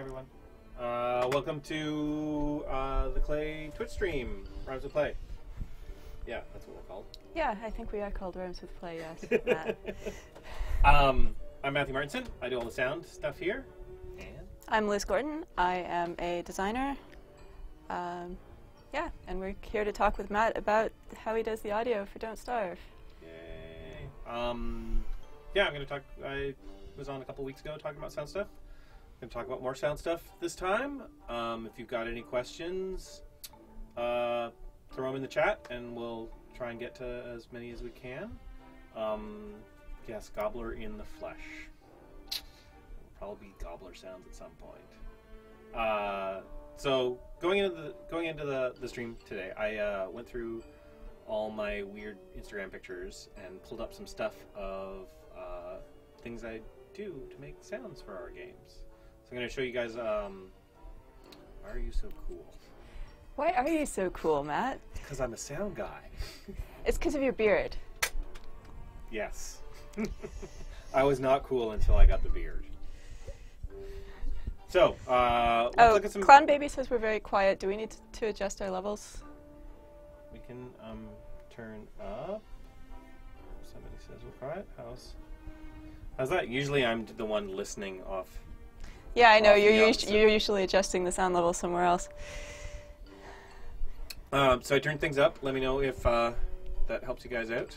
everyone. Welcome to the Klei Twitch stream, Rhymes with Klei. Yeah, that's what we're called. Yeah, I think we are called Rhymes with Klei, yes. Matt. I'm Matthew Martinson. I do all the sound stuff here. And I'm Liz Gordon. I am a designer. Yeah, and we're here to talk with Matt about how he does the audio for Don't Starve. yay. Yeah, I'm going to talk. I was on a couple weeks ago talking about sound stuff. I'm going to talk about more sound stuff this time. If you've got any questions, throw them in the chat, and we'll try and get to as many as we can. Yes, Gobbler in the Flesh. Will probably be Gobbler sounds at some point. So going into the stream today, I went through all my weird Instagram pictures and pulled up some stuff of things I do to make sounds for our games. So I'm going to show you guys. Why are you so cool? Why are you so cool, Matt? Because I'm a sound guy. It's because of your beard. Yes. I was not cool until I got the beard. So, let's look at some... Clown Baby says we're very quiet. Do we need to adjust our levels? We can turn up. Somebody says we're quiet. How's that? Usually I'm the one listening off. Yeah, I know. You're usually adjusting the sound level somewhere else. So I turned things up. Let me know if that helps you guys out.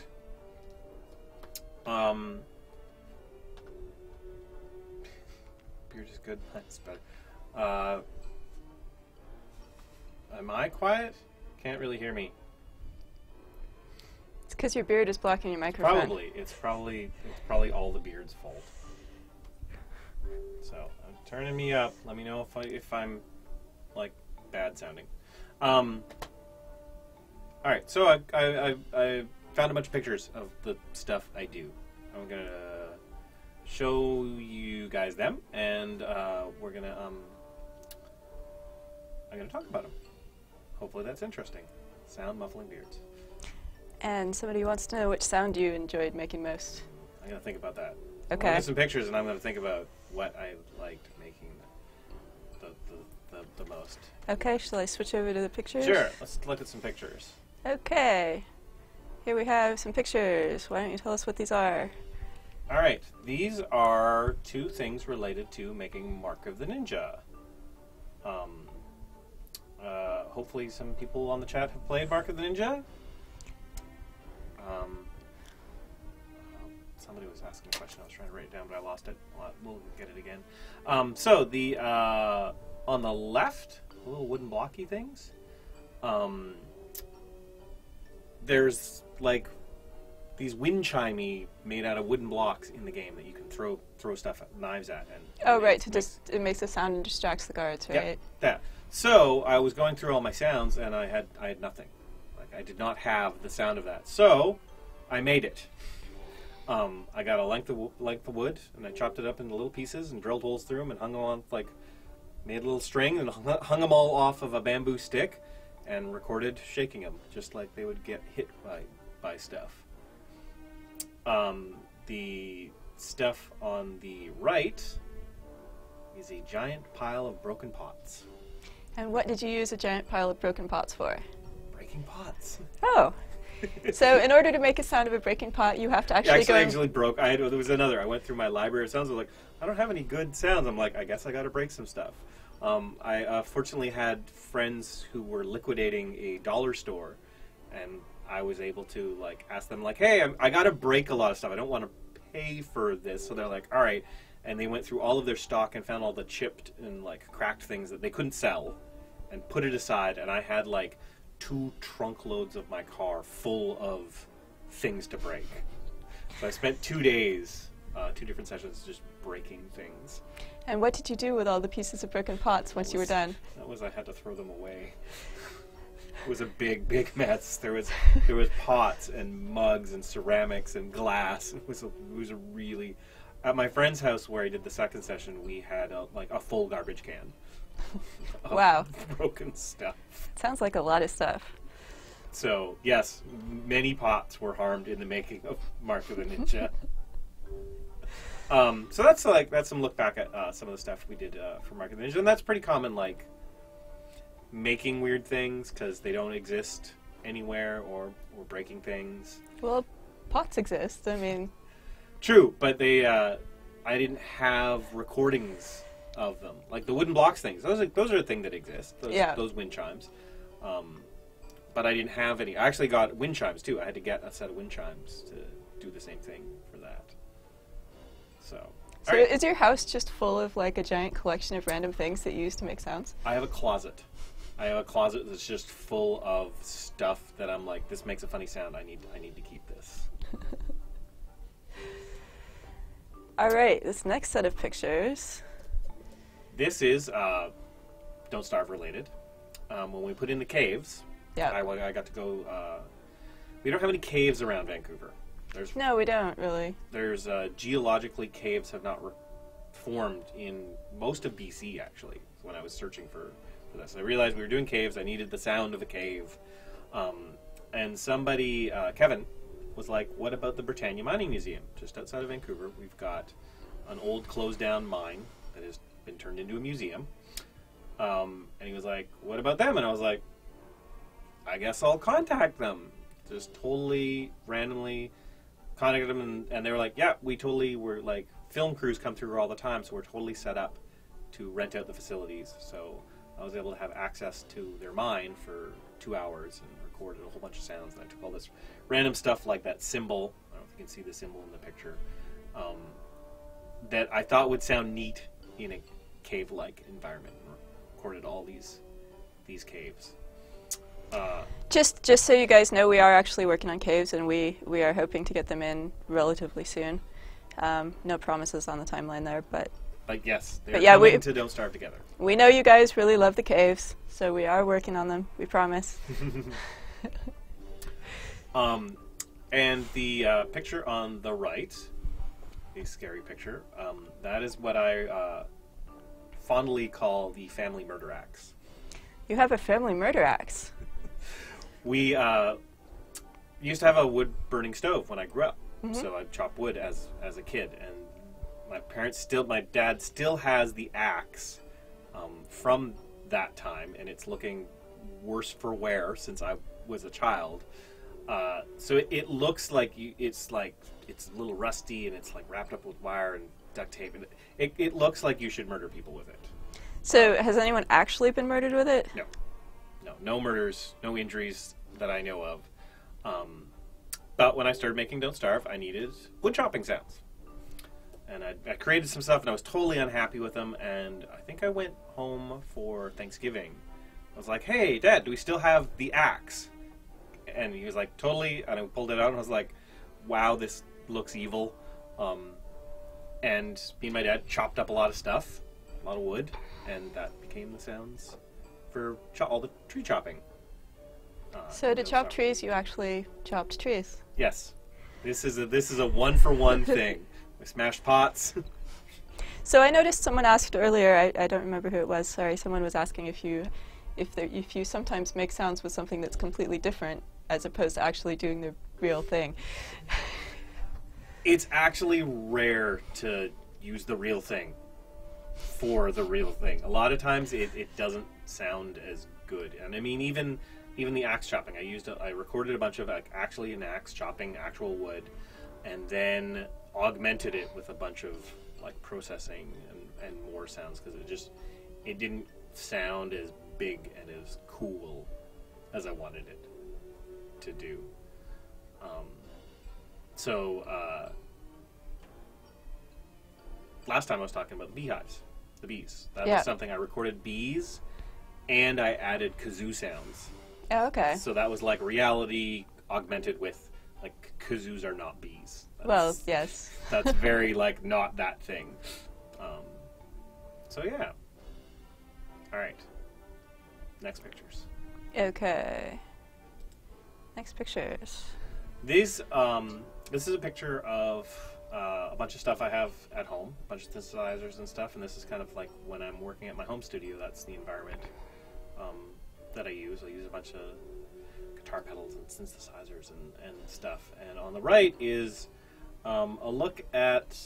Beard is good. That's better. Am I quiet? Can't really hear me. It's because your beard is blocking your microphone. Probably. It's probably all the beard's fault. So I'm turning me up. Let me know if I'm like bad sounding. All right. So I found a bunch of pictures of the stuff I do. I'm gonna show you guys them, and we're gonna I'm gonna talk about them. Hopefully that's interesting. Sound muffling beards. And somebody wants to know which sound you enjoyed making most. I'm gonna think about that. Okay. Look at some pictures, and I'm gonna think about what I liked making the most. Okay, shall I switch over to the pictures? Sure. Let's look at some pictures. Okay. Here we have some pictures. Why don't you tell us what these are? All right. These are two things related to making Mark of the Ninja. Hopefully some people on the chat have played Mark of the Ninja. Somebody was asking a question. I was trying to write it down, but I lost it. We'll get it again. So the on the left, little wooden blocky things. There's like these wind chimey made out of wooden blocks in the game that you can throw stuff at, knives at. And right, it makes a sound and distracts the guards, right? Yeah, that. So I was going through all my sounds, and I had nothing. Like I did not have the sound of that. So I made it. I got a length of wood, and I chopped it up into little pieces and drilled holes through them and hung them on, like, made a little string and hung them all off of a bamboo stick and recorded shaking them, just like they would get hit by stuff. The stuff on the right is a giant pile of broken pots. And what did you use a giant pile of broken pots for? Breaking pots. Oh. So in order to make a sound of a breaking pot, you have to actually go... I actually broke. There was another. I went through my library of sounds. I was like, I don't have any good sounds. I'm like, I guess I got to break some stuff. I fortunately had friends who were liquidating a dollar store, and I was able to like ask them like, hey, I got to break a lot of stuff. I don't want to pay for this. So they're like, all right. And they went through all of their stock and found all the chipped and like cracked things that they couldn't sell and put it aside. And I had like 2 trunk loads of my car full of things to break. So I spent 2 days, 2 different sessions, just breaking things. And what did you do with all the pieces of broken pots once you were done? I had to throw them away. It was a big, big mess. There was pots and mugs and ceramics and glass. It was a really... At my friend's house where I did the second session, we had a full garbage can. Wow. Broken stuff. Sounds like a lot of stuff. So, yes, many pots were harmed in the making of Mark of the Ninja. So that's some look back at some of the stuff we did for Market Ninja, and that's pretty common, like making weird things because they don't exist anywhere, or breaking things. Well, pots exist. I mean, true, but they I didn't have recordings of them, like the wooden blocks things. Those are a thing that exist. Those wind chimes. But I didn't have any. I actually got wind chimes too. I had to get a set of wind chimes to do the same thing for that. So right. Is your house just full of like a giant collection of random things that you use to make sounds? I have a closet. That's just full of stuff that I'm like, this makes a funny sound. I need to keep this. All right, this next set of pictures. This is Don't Starve related. When we put in the caves, I got to go. We don't have any caves around Vancouver. No, we don't really. There's geologically, caves have not formed in most of BC, actually, when I was searching for this. I realized we were doing caves. I needed the sound of a cave. And somebody, Kevin, was like, what about the Britannia Mining Museum? Just outside of Vancouver, we've got an old closed-down mine that has been turned into a museum. And he was like, what about them? And I was like, I guess I'll contact them. Just totally randomly contacted them, and they were like, yeah, we're like, film crews come through all the time, so we're totally set up to rent out the facilities. So I was able to have access to their mine for 2 hours and recorded a whole bunch of sounds. And I took all this random stuff like that symbol. I don't know if you can see the symbol in the picture. That I thought would sound neat in a cave-like environment, and recorded all these caves. Just so you guys know, we are actually working on caves, and we are hoping to get them in relatively soon. No promises on the timeline there, but yes, they're coming to Don't Starve together. We know you guys really love the caves, so we are working on them. We promise. And the picture on the right, the scary picture, that is what I fondly call the family murder axe. You have a family murder axe. We used to have a wood-burning stove when I grew up, so I'd chop wood as a kid, and my dad still has the axe from that time, and it's looking worse for wear since I was a child. So it looks like it's a little rusty, and it's like wrapped up with wire and duct tape, and it looks like you should murder people with it. So has anyone actually been murdered with it? No murders, no injuries that I know of. But when I started making Don't Starve, I needed wood chopping sounds. And I created some stuff, and I was totally unhappy with them, and I think I went home for Thanksgiving. I was like, hey, Dad, do we still have the axe? And he was like, totally, and I pulled it out, and I was like, wow, this looks evil. And me and my dad chopped up a lot of stuff, a lot of wood, and that became the sounds for all the tree chopping. So to chop trees, you actually chopped trees? Yes. This is a one-for-one thing. We smashed pots. So I noticed someone asked earlier, I don't remember who it was, sorry, someone was asking if you sometimes make sounds with something that's completely different as opposed to actually doing the real thing. It's actually rare to use the real thing for the real thing. A lot of times it doesn't sound as good. And I mean, even the axe chopping, I recorded a bunch of actually an axe chopping actual wood, and then augmented it with a bunch of like processing and more sounds, because it didn't sound as big and as cool as I wanted it to do. Last time I was talking about the beehives, the bees. That was something I recorded bees, and I added kazoo sounds. Oh, okay. So that was like reality augmented with like kazoos are not bees. Well, yes. That's very like not that thing. So yeah. All right. Next pictures. Okay. Next pictures. This is a picture of a bunch of stuff I have at home, a bunch of synthesizers and stuff, and this is kind of like when I'm working at my home studio. That's the environment that I use. I use a bunch of guitar pedals and synthesizers and stuff. And on the right is a look at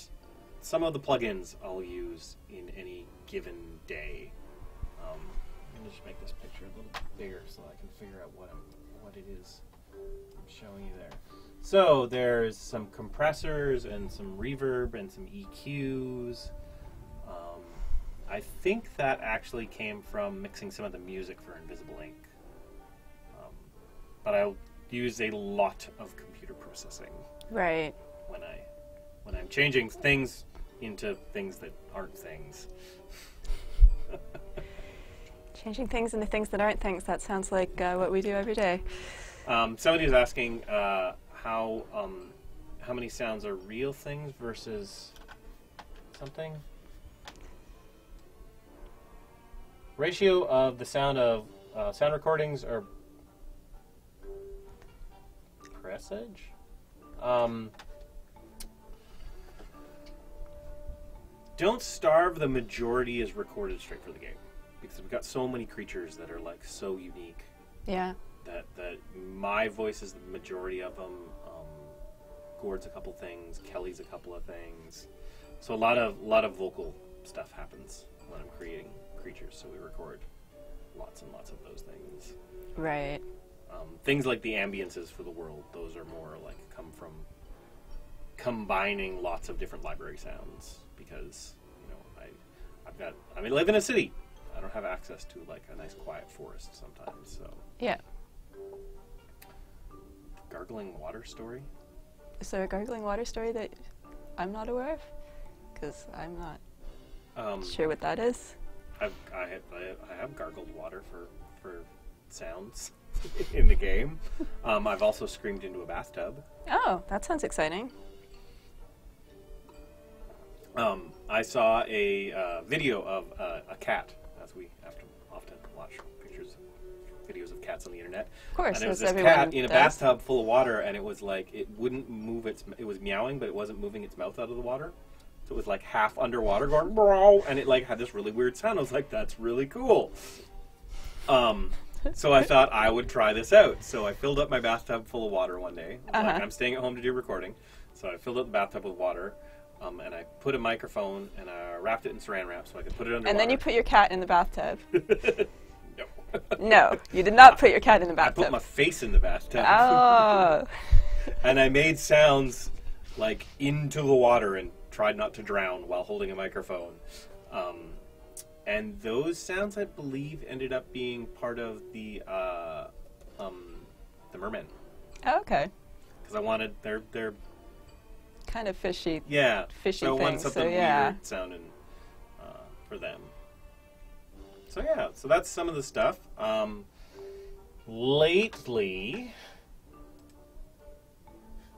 some of the plugins I'll use in any given day. Let me just make this picture a little bigger so I can figure out what it is I'm showing you there. So there's some compressors and some reverb and some EQs. I think that actually came from mixing some of the music for Invisible Ink. But I'll use a lot of computer processing. Right. When I'm changing things into things that aren't things. Changing things into things that aren't things. That sounds like what we do every day. Somebody was asking how many sounds are real things versus something. Ratio of the sound of sound recordings are presage. Don't Starve, the majority is recorded straight for the game because we've got so many creatures that are like so unique. Yeah. That my voice is the majority of them. Gord's a couple things. Kelly's a couple of things. So a lot of vocal stuff happens when I'm creating creatures. So we record lots and lots of those things. Right. Things like the ambiences for the world, those are more like come from combining lots of different library sounds because I live in a city. I don't have access to like a nice quiet forest sometimes. So yeah. Gargling water story. Is there a gargling water story that I'm not aware of? Because I'm not sure what that is. I have gargled water for sounds in the game. I've also screamed into a bathtub. Oh, that sounds exciting. I saw a video of a cat, as we often watch videos of cats on the internet. Of course, and it was as this everyone cat in a does. bathtub full of water, and it was like it wouldn't move it was meowing, but it wasn't moving its mouth out of the water. So it was like half underwater going, bro, and it like had this really weird sound. I was like, that's really cool. So I thought I would try this out. So I filled up my bathtub full of water one day. I was like, I'm staying at home to do recording. So I filled up the bathtub with water, and I put a microphone, and I wrapped it in saran wrap so I could put it underwater. And then you put your cat in the bathtub. No. No, you did not put your cat in the I bathtub. put my face in the bathtub. Oh. And I made sounds like into the water and tried not to drown while holding a microphone. And those sounds, I believe, ended up being part of the mermen. Oh, okay. Because I wanted their Kind of fishy. yeah. Fishy so I wanted things, something so yeah. weird sounding for them. So yeah, so that's some of the stuff. Lately,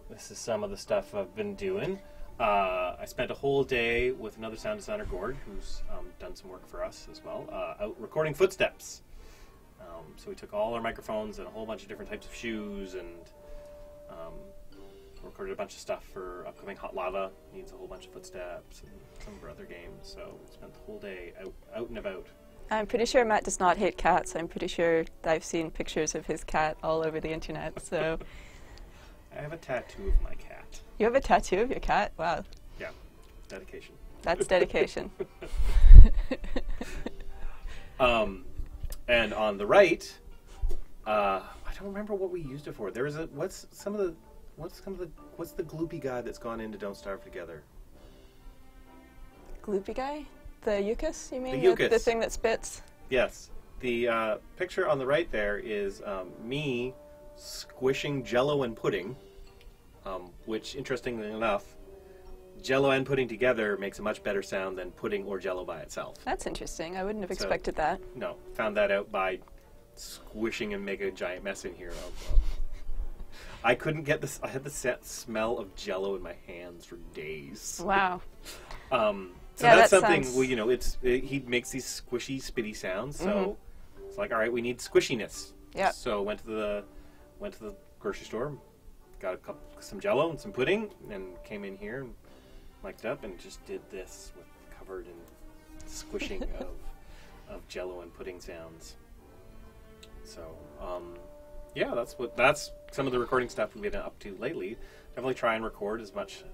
this is some of the stuff I've been doing. I spent a whole day with another sound designer, Gord, who's done some work for us as well, out recording footsteps. So we took all our microphones and a whole bunch of different types of shoes and recorded a bunch of stuff for upcoming Hot Lava. Needs a whole bunch of footsteps and some of our other games. So we spent the whole day out and about. I'm pretty sure Matt does not hate cats. I'm pretty sure I've seen pictures of his cat all over the internet. So I have a tattoo of my cat. you have a tattoo of your cat? Wow. Yeah, dedication. That's dedication. And on the right, I don't remember what we used it for. There is what's the gloopy guy that's gone into Don't Starve Together? Gloopy guy? The Eucus, you mean? The Eucus. The thing that spits? Yes. The picture on the right there is me squishing Jell-O and pudding, which, interestingly enough, Jell-O and pudding together makes a much better sound than pudding or Jell-O by itself. That's interesting. I wouldn't have expected that. No, found that out by squishing and make a giant mess in here. I couldn't get this. I had the smell of Jell-O in my hands for days. Wow. So Yeah, that's that something. sounds- Well, he makes these squishy, spitty sounds. So it's like, all right, we need squishiness. Yeah. So went to the grocery store, got some Jell-O and some pudding, and came in here and mic'd up and just did this with covered in squishing of Jell-O and pudding sounds. So yeah, that's some of the recording stuff we've been up to lately. Definitely try and record as much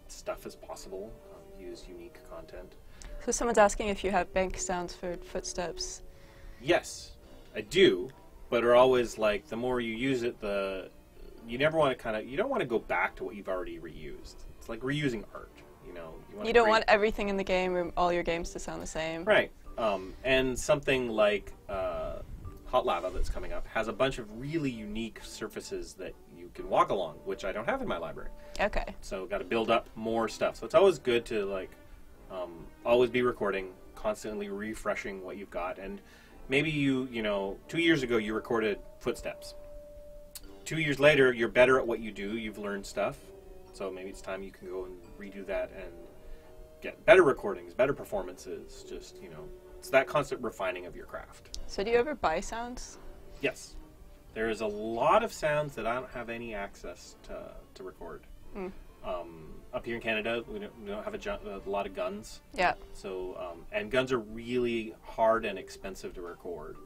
stuff as possible. use unique content. So someone's asking if you have bank sounds for footsteps. Yes, I do, but are always like, the more you use it, you never want to you don't want to go back to what you've already reused. It's like reusing art, you know. You don't want everything in the game or all your games to sound the same. Right. And something like Hot Lava that's coming up has a bunch of really unique surfaces that you can walk along, which I don't have in my library. Okay. So got to build up more stuff. So it's always good to like always be recording, constantly refreshing what you've got. And maybe you know, 2 years ago you recorded footsteps. 2 years later, you're better at what you do. You've learned stuff. So maybe it's time you can go and redo that and get better recordings, better performances. Just, you know, it's that constant refining of your craft. So do you ever buy sounds? Yes. There is a lot of sounds that I don't have any access to record. Mm. Up here in Canada, we don't have a lot of guns. Yeah. So, and guns are really hard and expensive to record.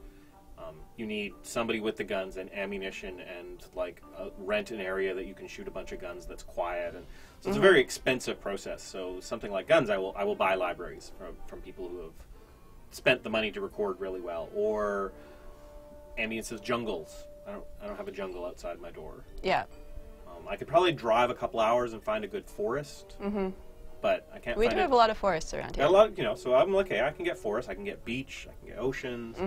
You need somebody with the guns and ammunition and like rent an area that you can shoot a bunch of guns that's quiet, and so it's a very expensive process. So something like guns, I will buy libraries from people who have spent the money to record really well, or ambiences, jungles. I don't have a jungle outside my door. Yeah. I could probably drive a couple hours and find a good forest, but I can't. We do have a lot of forests around here. A lot, you know. So I'm okay. I can get forest. I can get beach. I can get oceans.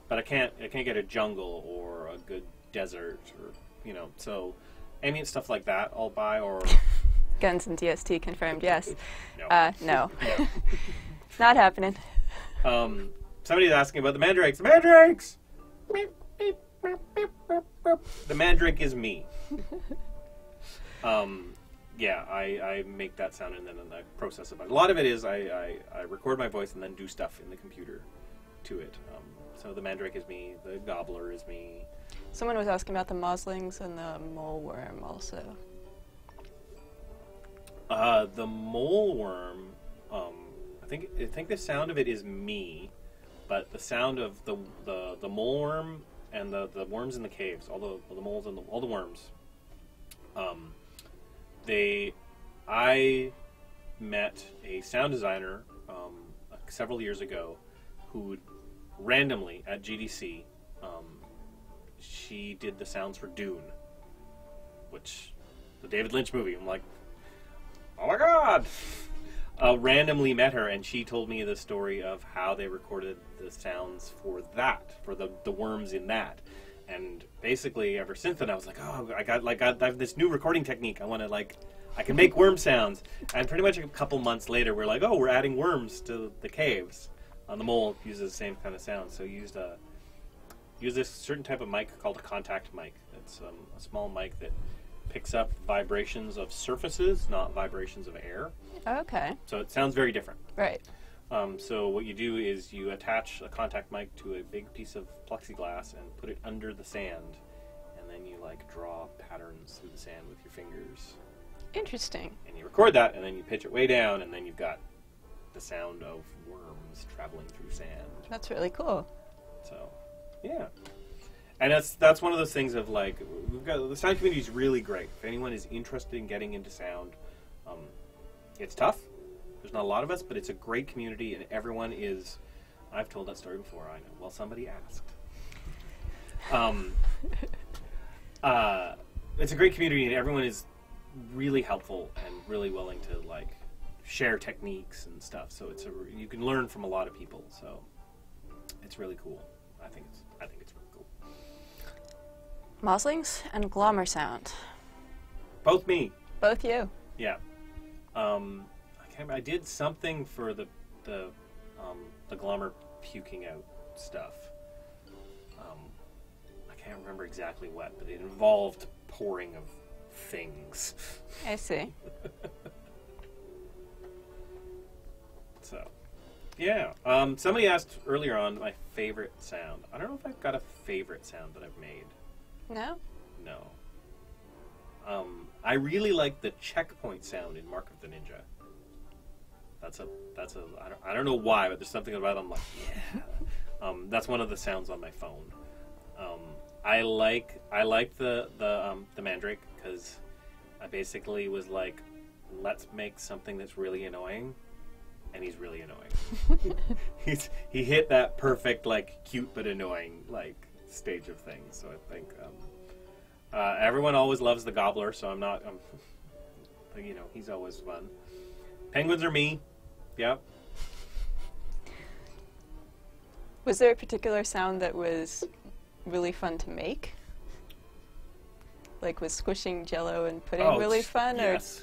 But I can't get a jungle or a good desert, or, you know. So ambient stuff like that I'll buy, or Guns and DST confirmed, yes. No. No. Not happening. Somebody's asking about the mandrakes. The mandrakes! The mandrake is me. Yeah, I make that sound and then I process it. A lot of it is I record my voice and then do stuff in the computer to it. So the mandrake is me, the gobbler is me. Someone was asking about the moslings and the mole worm also. The mole worm, I think the sound of it is me, but the sound of the mole worm and the worms in the caves, all the moles and all the worms. I met a sound designer several years ago who randomly at GDC, she did the sounds for Dune, which the David Lynch movie. I'm like, oh my god! Randomly met her, and she told me the story of how they recorded the sounds for the worms in that. And basically, ever since then, I was like, oh, I have this new recording technique. I can make worm sounds. And pretty much a couple months later, we're like, oh, we're adding worms to the caves. The mole uses the same kind of sound, so used this certain type of mic called a contact mic. It's a small mic that picks up vibrations of surfaces, not vibrations of air. Okay. So it sounds very different. Right. So what you do is you attach a contact mic to a big piece of plexiglass and put it under the sand, and then you draw patterns through the sand with your fingers. Interesting. And you record that, and then you pitch it way down, and then you've got the sound of worms traveling through sand. That's really cool. So, yeah. And that's one of those things of we've got the sound community is really great. If anyone is interested in getting into sound, it's tough. There's not a lot of us, but it's a great community, and everyone is. I've told that story before. I know. Well, somebody asked. It's a great community, and everyone is really helpful and really willing to share techniques and stuff. So you can learn from a lot of people. So it's really cool. I think it's really cool. Moslings and glommer sound. Both me. Both you. Yeah. I did something for the glommer puking out stuff. I can't remember exactly what, but it involved pouring of things. I see. So, yeah. Somebody asked earlier on my favorite sound. I don't know if I've got a favorite sound that I've made. No? No. I really like the checkpoint sound in Mark of the Ninja. I don't know why, but there's something about it I'm like, yeah. That's one of the sounds on my phone. I like the mandrake because I basically was like, let's make something that's really annoying, and he's really annoying. He hit that perfect, like, cute but annoying, like, stage of things. So I think everyone always loves the Gobbler, so you know, he's always fun. Penguins are me. Yep. Was there a particular sound that was really fun to make? Like, was squishing Jell-O and pudding really fun? Yes.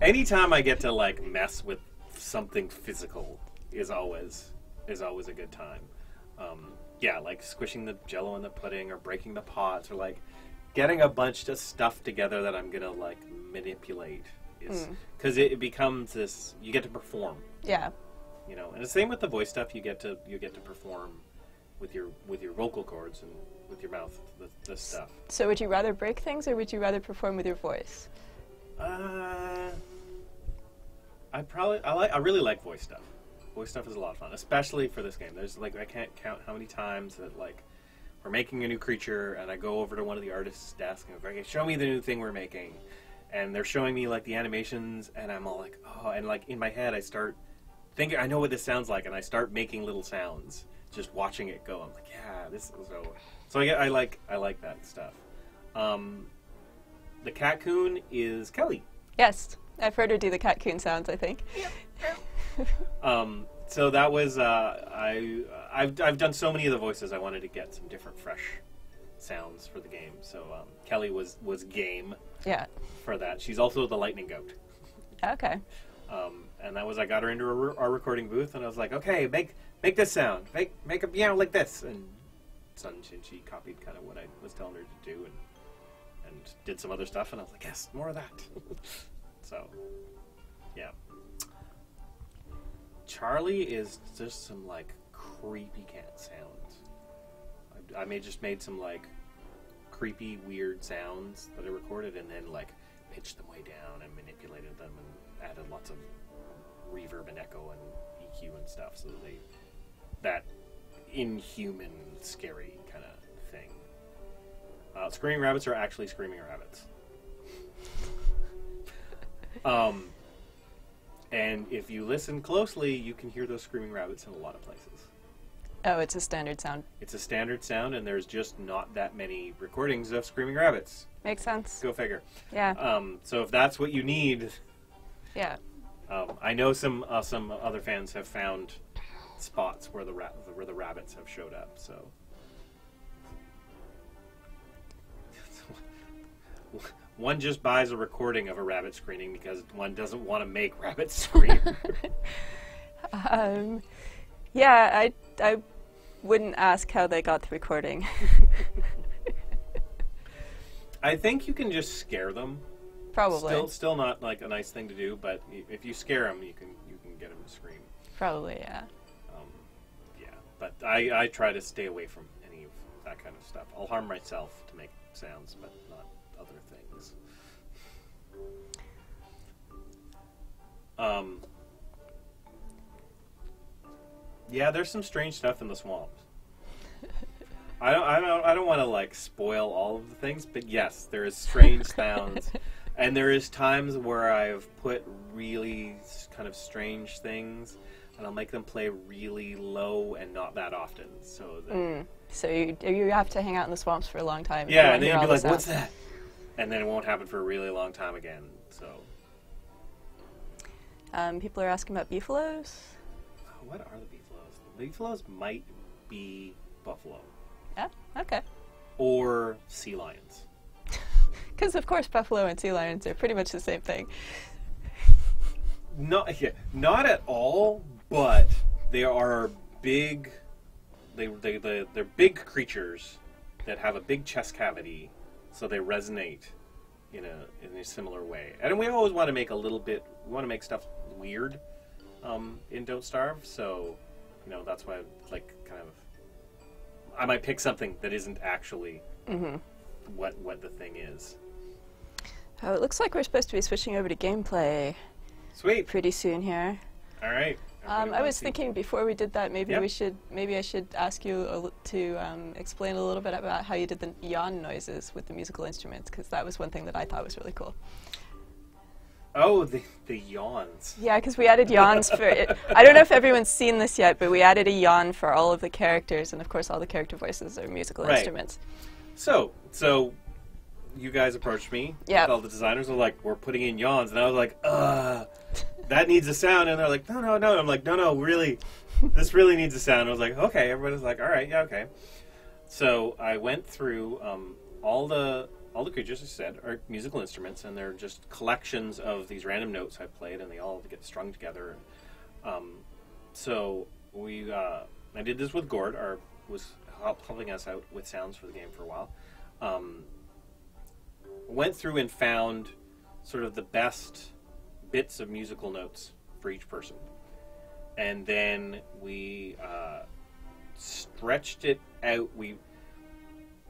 Anytime I get to, like, mess with something physical is always a good time. Yeah, like squishing the Jell-O and the pudding, or breaking the pots, or like getting a bunch of stuff together that I'm gonna like manipulate is because it becomes this. You get to perform. Yeah. You know, and the same with the voice stuff. You get to perform with your vocal cords and with your mouth, the stuff. So would you rather break things, or would you rather perform with your voice? I really like voice stuff. Voice stuff is a lot of fun, especially for this game. There's like, I can't count how many times that like we're making a new creature and I go over to one of the artists' desk and go, okay, show me the new thing we're making. And they're showing me like the animations and I'm all like, oh, and like in my head I start thinking, I know what this sounds like, and I start making little sounds just watching it go. I'm like, yeah, this is so I like that stuff. The Catcoon is Kelly. Yes, I've heard her do the Catcoon sounds, I think. Yep. So that was I've done so many of the voices. I wanted to get some different, fresh sounds for the game. So Kelly was game. Yeah. For that, she's also the lightning goat. Okay. And that was, I got her into our recording booth, and I was like, okay, make this sound, make a piano like this, and she copied kind of what I was telling her to do, and did some other stuff, and I was like, yes, more of that. So, yeah. Charlie is just some like creepy cat sounds. I made some like creepy, weird sounds that I recorded, and then like pitched them way down and manipulated them and added lots of reverb and echo and EQ and stuff, so that inhuman, scary kind of thing. Screaming rabbits are actually screaming rabbits. And if you listen closely, you can hear those screaming rabbits in a lot of places. Oh, it's a standard sound. It's a standard sound, and there's just not that many recordings of screaming rabbits. Makes sense. Go figure. Yeah. So if that's what you need... Yeah. I know some other fans have found spots where the rabbits have showed up, so... One just buys a recording of a rabbit screaming because one doesn't want to make rabbits scream. Yeah, I wouldn't ask how they got the recording. I think you can just scare them. Probably. Still not like a nice thing to do, but if you scare them, you can get them to scream. Probably, yeah. Yeah, but I try to stay away from any of that kind of stuff. I'll harm myself to make sounds, but not other things. Yeah, there's some strange stuff in the swamp. I don't want to like spoil all of the things, but yes, there is strange sounds, and there is times where I've put really kind of strange things, and I'll make them play really low and not that often. So that So you have to hang out in the swamps for a long time. Yeah, and then you'd be like, "What's that?" And then it won't happen for a really long time again. So. People are asking about beefaloes. What are the beefaloes? The beefaloes might be buffalo. Yeah, okay. Or sea lions. Because, of course, buffalo and sea lions are pretty much the same thing. Not at all, but they are big... They're big creatures that have a big chest cavity, so they resonate in a similar way. And we always want to make we want to make stuff weird in Don't Starve, so, that's why I might pick something that isn't actually what the thing is. Oh, it looks like we're supposed to be switching over to gameplay. Sweet. Pretty soon here. All right. I was thinking before we did that, maybe I should ask you to explain a little bit about how you did the yawn noises with the musical instruments, because that was one thing that I thought was really cool. Oh, the yawns. Yeah, because we added yawns for it. I don't know if everyone's seen this yet, but we added a yawn for all of the characters, and of course all the character voices are musical instruments. So you guys approached me. Yeah. All the designers were like, we're putting in yawns, and I was like, that needs a sound, and they're like, no. I'm like, no, really, this really needs a sound. I was like, okay. Everybody's like, all right, yeah, okay. So I went through all the creatures, as I said, are musical instruments, and they're just collections of these random notes I played, and they all get strung together. So I did this with Gord, was helping us out with sounds for the game for a while. Went through and found sort of the best bits of musical notes for each person, and then we stretched it out.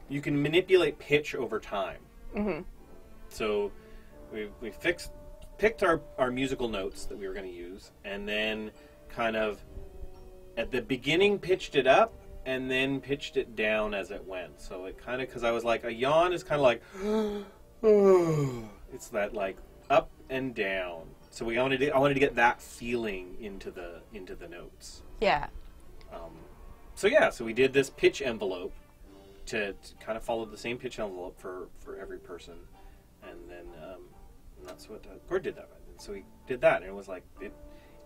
You can manipulate pitch over time. Mm-hmm. So we picked our musical notes that we were going to use, and then kind of at the beginning pitched it up, and then pitched it down as it went. So it kind of, because I was like, a yawn is kind of like, it's that like up and down. So I wanted to get that feeling into the notes. Yeah. So we did this pitch envelope to kind of follow the same pitch envelope for every person, and then that's what Gord did that. And so we did that, and it was like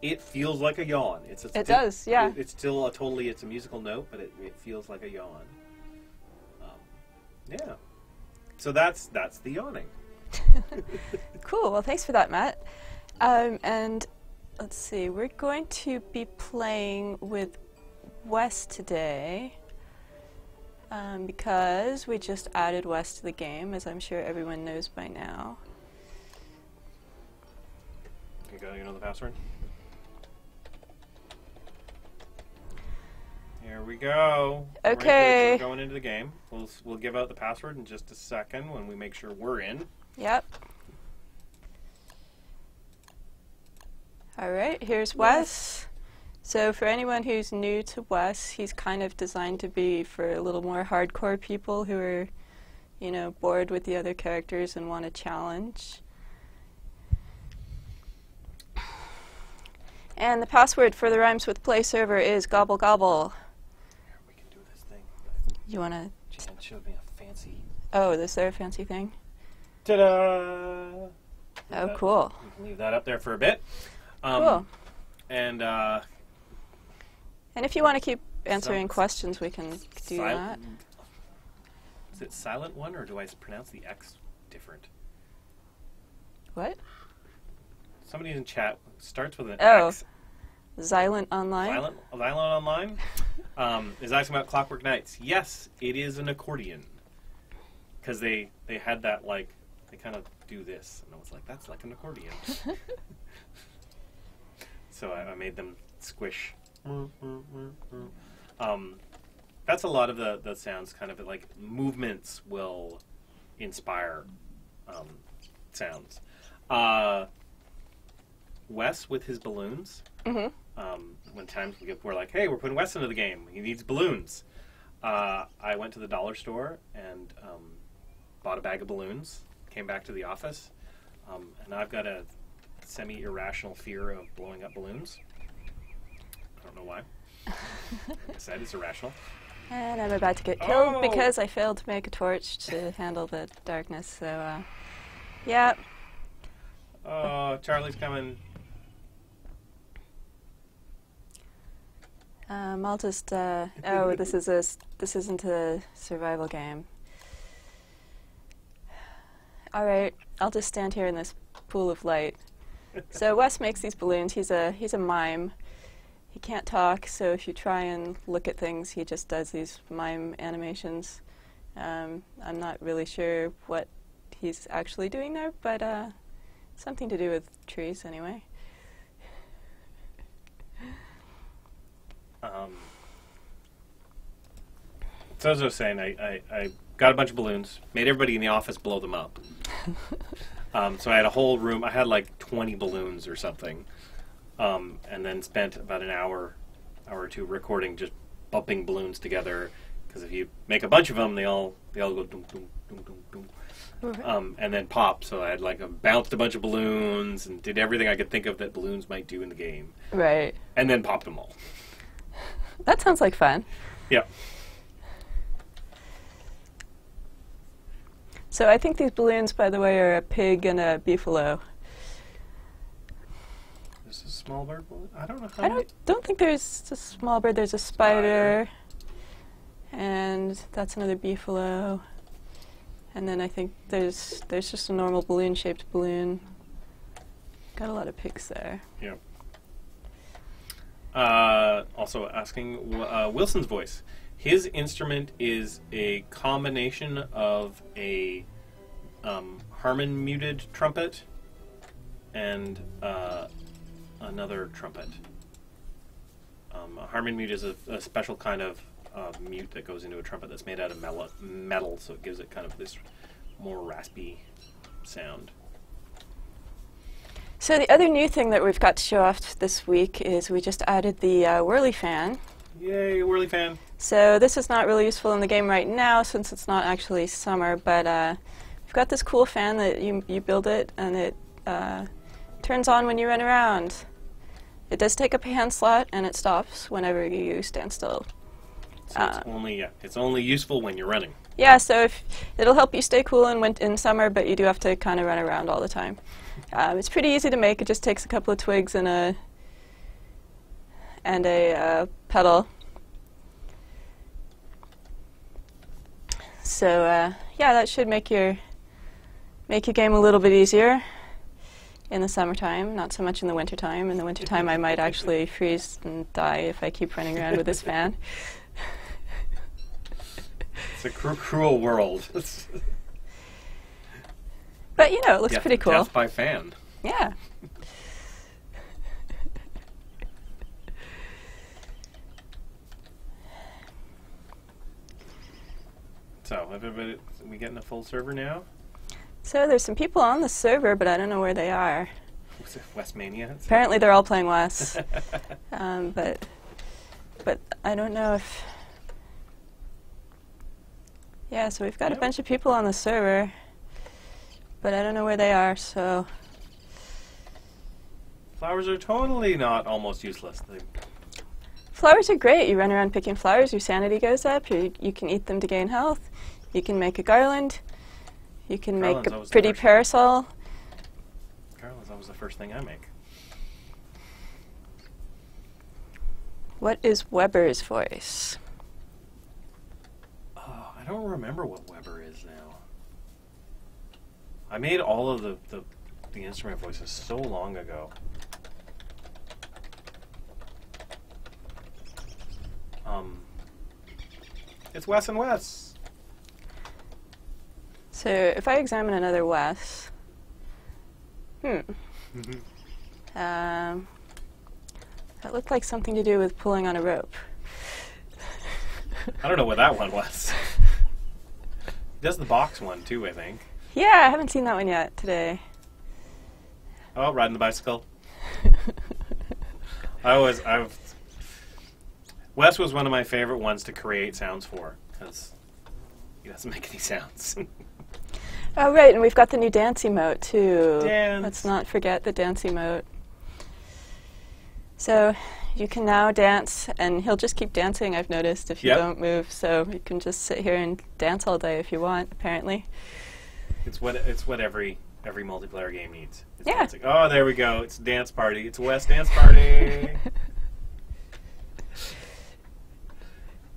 it feels like a yawn. It does, yeah. It's still it's a musical note, but it feels like a yawn. Yeah. So that's the yawning. Cool. Well, thanks for that, Matt. And let's see, we're going to be playing with Wes today. Because we just added Wes to the game, as I'm sure everyone knows by now. You know the password? Here we go. Okay. We're going into the game. We'll give out the password in just a second when we make sure we're in. Yep. All right, here's Wes. So for anyone who's new to Wes, he's kind of designed to be for a little more hardcore people who are, bored with the other characters and want a challenge. And the password for the Rhymes with Play server is gobble gobble. Here, we can do this thing. You wanna? Jan showed me a fancy. Oh, is there a fancy thing? Ta-da! Oh, cool. We can leave that up there for a bit. Cool. And if you want to keep answering questions, we can do that. Is it silent one, or do I pronounce the X different? What? Somebody in chat starts with an X. Xylent Online? Xylent Online is asking about Clockwork Knights. Yes, it is an accordion. Because they had that, they kind of do this. And I was like, that's like an accordion. So I made them squish. That's a lot of the sounds, kind of like movements will inspire sounds. Wes with his balloons. Mm-hmm. When times we're like, hey, we're putting Wes into the game. He needs balloons. I went to the dollar store and bought a bag of balloons. Came back to the office, and I've got a semi-irrational fear of blowing up balloons. I don't know why. Like I said, it's irrational. And I'm about to get killed because I failed to make a torch to handle the darkness, so, yeah. Oh, Charlie's coming. I'll just, this isn't a survival game. Alright, I'll just stand here in this pool of light. So Wes makes these balloons. He's a mime. He can't talk, so if you try and look at things, he just does these mime animations. I'm not really sure what he's actually doing there, but something to do with trees anyway. So as I was saying, I got a bunch of balloons, made everybody in the office blow them up. So I had a whole room. I had like 20 balloons or something, and then spent about an hour or two recording, just bumping balloons together. Because if you make a bunch of them, they all go dum dum dum, dum, dum. And then pop. So I had like bounced a bunch of balloons and did everything I could think of that balloons might do in the game. Right. And then popped them all. That sounds like fun. Yep. So I think these balloons, by the way, are a pig and a beefalo. There's a small bird balloon? I don't know how I don't think there's a small bird. There's a spider. And that's another beefalo. And then I think there's just a normal balloon-shaped balloon. Got a lot of pigs there. Yep. Also asking Wilson's voice. His instrument is a combination of a Harmon muted trumpet and another trumpet. A Harmon mute is a special kind of mute that goes into a trumpet that's made out of metal, so it gives it kind of this more raspy sound. So the other new thing that we've got to show off this week is we just added the whirly fan. Yay, whirly fan. So this is not really useful in the game right now since it's not actually summer, but we've got this cool fan that you build it and it turns on when you run around. It does take up a hand slot and it stops whenever you stand still. So it's only useful when you're running. Yeah, so it'll help you stay cool in summer, but you do have to kind of run around all the time. It's pretty easy to make. It just takes a couple of twigs and a pedal. So yeah, that should make your game a little bit easier in the summertime, not so much in the wintertime. In the wintertime, I might actually freeze and die if I keep running around with this fan. It's a cruel world. But, you know, it looks pretty cool. Death by fan. Yeah. So, everybody, we getting a full server now? So there's some people on the server, but I don't know where they are. Was it Westmania? Apparently they're all playing West. But I don't know if... Yeah, so we've got a bunch of people on the server, but I don't know where they are, so... Flowers are totally not almost useless. Flowers are great. You run around picking flowers, your sanity goes up, you can eat them to gain health, you can make a garland, you can make a pretty parasol. Garland's always the first thing I make. What is Weber's voice? I don't remember what Weber is now. I made all of the instrument voices so long ago. It's Wes and Wes. So if I examine another Wes, that looked like something to do with pulling on a rope. I don't know what that one was. He does the box one too, I think. Yeah, I haven't seen that one yet today. Oh, riding the bicycle. Wes was one of my favorite ones to create sounds for, because he doesn't make any sounds. Oh, right, and we've got the new dance emote, too. Dance. Let's not forget the dance emote. So you can now dance, and he'll just keep dancing, I've noticed, if you don't move. So you can just sit here and dance all day if you want, apparently. It's what every multiplayer game needs. It's yeah. Dancing. Oh, there we go. It's a dance party. It's a West dance party.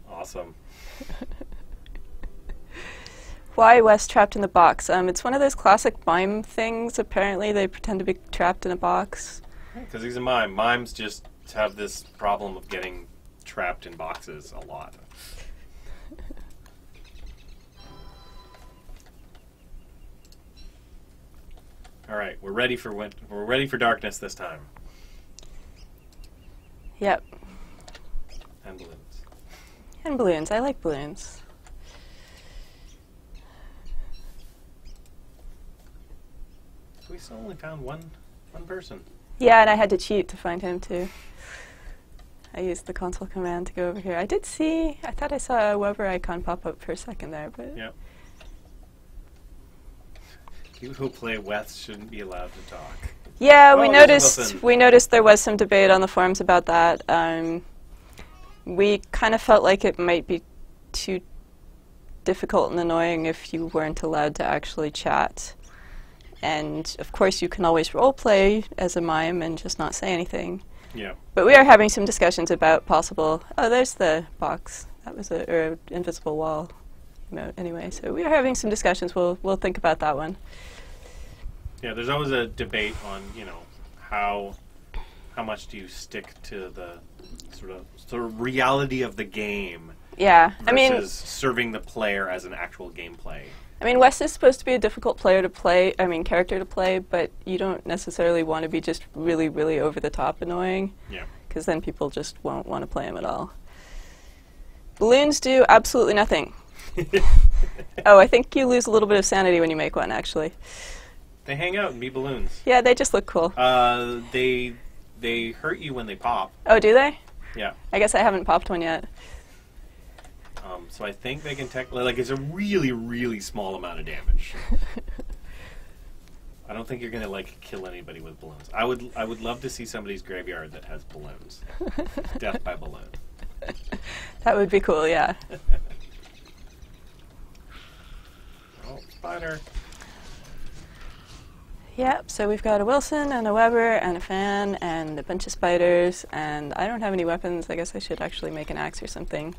Awesome. Why Wes trapped in the box? It's one of those classic mime things. Apparently, they pretend to be trapped in a box. Because he's a mime. Mimes just have this problem of getting trapped in boxes a lot. All right, we're ready for darkness this time. Yep. And balloons. And balloons. I like balloons. So we still only found one person. Yeah, and I had to cheat to find him too. I used the console command to go over here. I thought I saw a Weber icon pop up for a second there, but... Yep. People who play West shouldn't be allowed to talk. Yeah, Oh, we there's noticed. Wilson. We noticed there was some debate on the forums about that. We kind of felt like it might be too difficult and annoying if you weren't allowed to actually chat. And of course, you can always role play as a mime and just not say anything. Yeah. But we are having some discussions about possible. Oh, there's the box. That was a invisible wall emote. Anyway, so we are having some discussions. We'll think about that one. Yeah, there's always a debate on, how much do you stick to the sort of reality of the game Yeah, versus serving the player as an actual gameplay. I mean, Wes is supposed to be a difficult character to play, but you don't necessarily want to be just really, really over the top annoying. Yeah. Because then people just won't want to play him at all. Balloons do absolutely nothing. Oh, I think you lose a little bit of sanity when you make one, actually. They hang out and be balloons. Yeah, they just look cool. They hurt you when they pop. Oh, do they? Yeah. I guess I haven't popped one yet. So I think they can it's a really, really small amount of damage. I don't think you're gonna kill anybody with balloons. I would love to see somebody's graveyard that has balloons. Death by balloon. That would be cool, yeah. Oh, spider. Yep, so we've got a Wilson and a Weber and a fan and a bunch of spiders, and I don't have any weapons. I guess I should actually make an axe or something.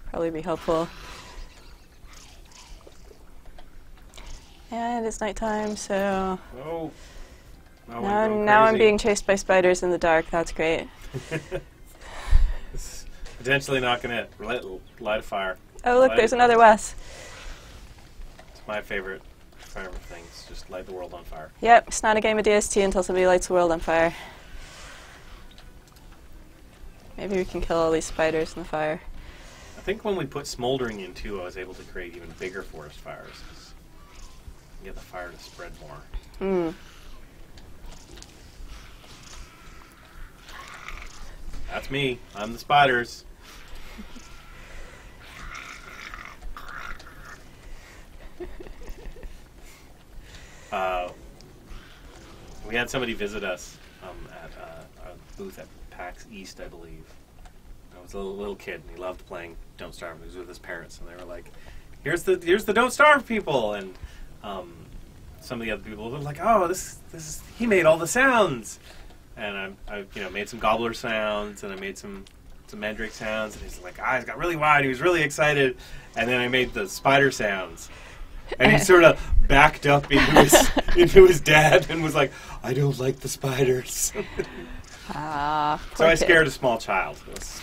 Probably be helpful. And it's nighttime, so Oh. now I'm being chased by spiders in the dark. That's great. It's potentially not going to light a fire. Oh, look, there's another Wes. It's my favorite things. Just light the world on fire. Yep, it's not a game of DST until somebody lights the world on fire. Maybe we can kill all these spiders in the fire. I think when we put smoldering in too, I was able to create even bigger forest fires. Get the fire to spread more. That's me. I'm the spiders. We had somebody visit us at a booth at PAX East, I believe. I was a little kid, and he loved playing Don't Starve. He was with his parents, and they were like, "Here's the Don't Starve people," and some of the other people were like, "Oh, this is he made all the sounds," and I made some gobbler sounds, and I made some mandrake sounds, and his eyes got really wide. He was really excited, and then I made the spider sounds. And he sort of backed up into his dad and was like, "I don't like the spiders." So I scared a small child. It was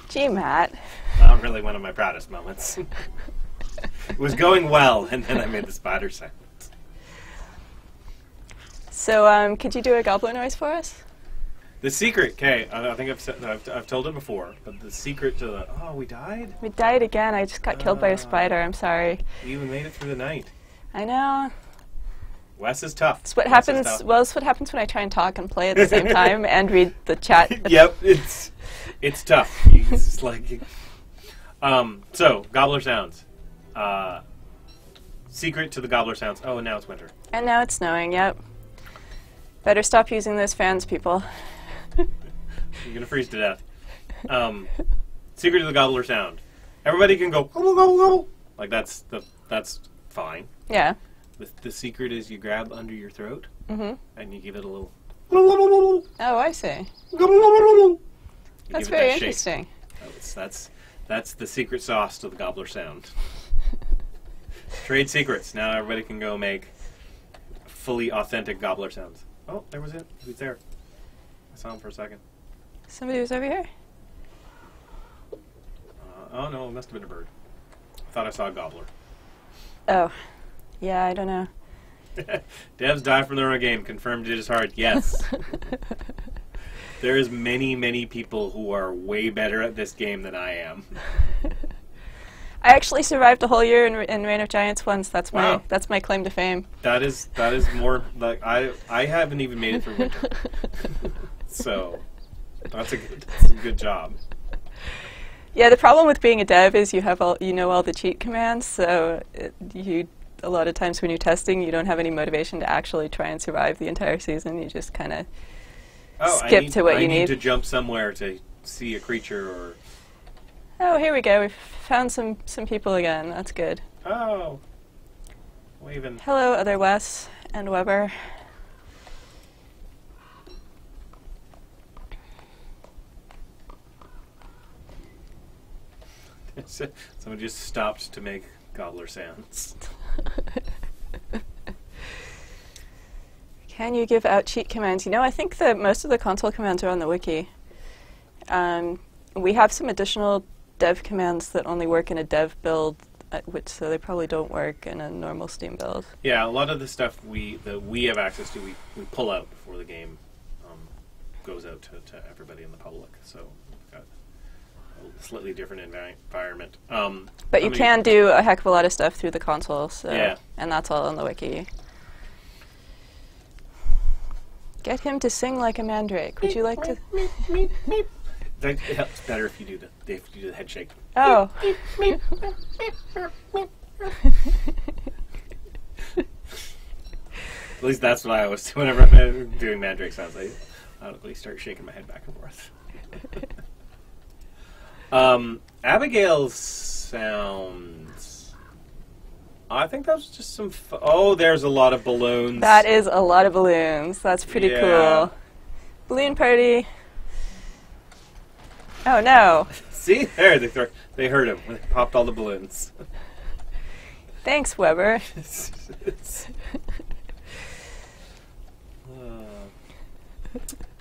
Gee, Matt. not really one of my proudest moments. It was going well, and then I made the spider sounds. So, could you do a gobbler noise for us? The secret, okay, I think I've told it before, but the secret to the... Oh, we died? We died again. I just got killed by a spider. I'm sorry. We even made it through the night. I know. Wes is tough. It's what happens. Well, it's what happens when I try and talk and play at the same time and read the chat. Yep, it's tough. It's like... So, gobbler sounds. Secret to the gobbler sounds. Oh, and now it's winter. And now it's snowing, yep. Better stop using those fans, people. You're going to freeze to death. Secret to the gobbler sound. Everybody can go, gobble, gobble, gobble. Like, that's fine. Yeah. The secret is you grab under your throat, and you give it a little... Oh, I see. That's very interesting. That's the secret sauce to the gobbler sound. Trade secrets. Now everybody can go make fully authentic gobbler sounds. Oh, there was it. Who's there? I saw him for a second. Somebody was over here? Oh, no, it must have been a bird. I thought I saw a gobbler. Oh. Yeah, I don't know. Devs die from their own game. Confirmed it is hard. Yes. There is many, many people who are way better at this game than I am. I actually survived a whole year in Reign of Giants once. That's my claim to fame. That is more like I haven't even made it through winter. So that's a good job. Yeah, the problem with being a dev is you know all the cheat commands, so you a lot of times when you're testing, you don't have any motivation to actually try and survive the entire season. You just kind of skip to what you need. I need to jump somewhere to see a creature or... Oh, here we go. We've found some people again. That's good. Oh. Waving. Hello, other Wes and Weber. Someone just stopped to make gobbler sounds. Can you give out cheat commands? You know, I think that most of the console commands are on the wiki. We have some additional dev commands that only work in a dev build, so they probably don't work in a normal Steam build. Yeah, a lot of the stuff that we have access to, we pull out before the game goes out to everybody in the public. So we've got a slightly different environment. But you can do a heck of a lot of stuff through the console, so, yeah. And that's all on the wiki. Get him to sing like a mandrake. Would you like to? It helps better if you do the head shake. Oh. At least that's what I always do whenever I'm doing mandrake sounds. I audibly start shaking my head back and forth. Abigail's sounds. I think that was just some. Oh, there's a lot of balloons. That is a lot of balloons. That's pretty cool. Balloon party. Oh no! See, there they heard him when they popped all the balloons. Thanks, Weber.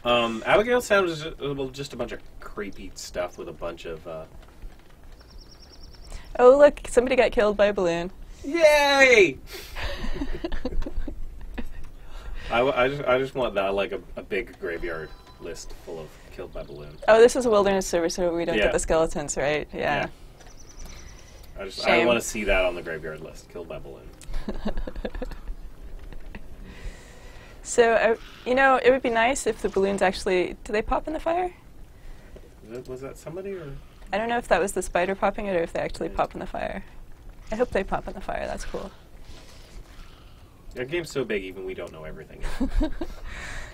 Abigail's sound is just a bunch of creepy stuff with a bunch of. Oh look! Somebody got killed by a balloon. Yay! I just want that, like a big graveyard list full of killed by balloons. Oh, this is a wilderness server, so we don't get the skeletons, right? Yeah. I want to see that on the graveyard list, killed by balloon. So, you know, it would be nice if the balloons actually... Do they pop in the fire? Was that somebody, or...? I don't know if that was the spider popping it or if they actually pop in the fire. I hope they pop in the fire. That's cool. Our game's so big, even we don't know everything.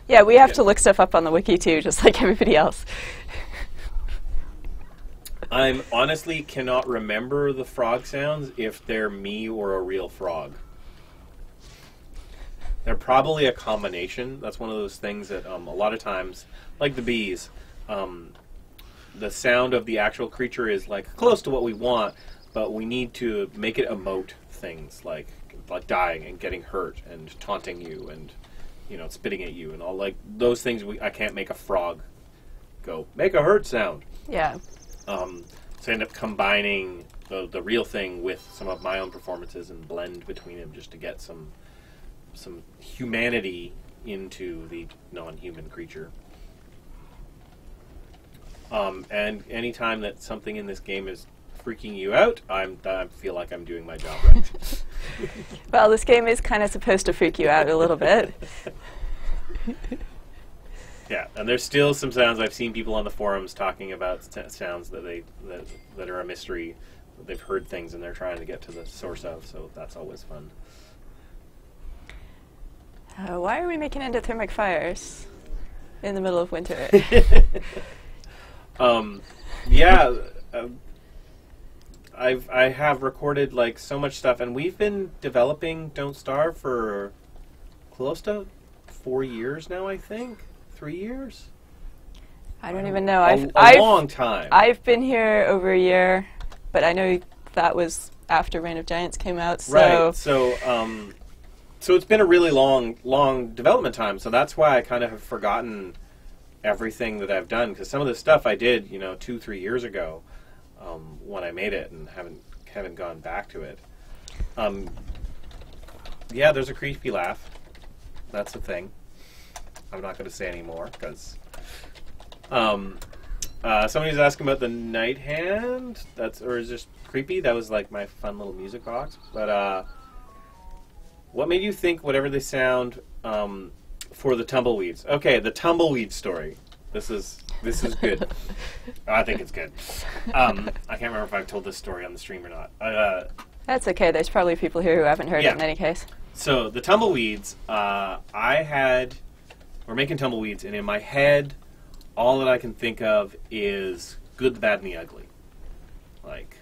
Yeah, we have to look stuff up on the wiki, too, just like everybody else. I honestly cannot remember the frog sounds if they're me or a real frog. They're probably a combination. That's one of those things that a lot of times, like the bees, the sound of the actual creature is like close to what we want, but we need to make it emote things like dying and getting hurt and taunting you and spitting at you and all like those things. I can't make a frog go make a hurt sound. Yeah. So I end up combining the real thing with some of my own performances and blend between them just to get some humanity into the non-human creature. And anytime that something in this game is freaking you out, I feel like I'm doing my job right. Well, this game is kind of supposed to freak you out a little bit. Yeah, and there's still some sounds. I've seen people on the forums talking about sounds that that are a mystery. They've heard things and they're trying to get to the source of, so that's always fun. Why are we making endothermic fires in the middle of winter? Yeah, I have recorded like so much stuff, and we've been developing Don't Starve for close to 4 years now. I think 3 years. I don't even know. A long time. I've been here over a year, but I know that was after Reign of Giants came out. So. Right. So it's been a really long development time. So that's why I kind of have forgotten everything that I've done, because some of the stuff I did, 2-3 years ago, when I made it, and haven't gone back to it. Yeah, there's a creepy laugh. That's the thing. I'm not going to say anymore because somebody's asking about the Night Hand. Or is just creepy? That was like my fun little music box. But what made you think whatever they sound for the tumbleweeds? Okay, the tumbleweed story. This is good. I think it's good. I can't remember if I've told this story on the stream or not. That's okay. There's probably people here who haven't heard Yeah. it in any case. So the tumbleweeds, we're making tumbleweeds, and in my head, all that I can think of is Good, the Bad, and the Ugly. Like,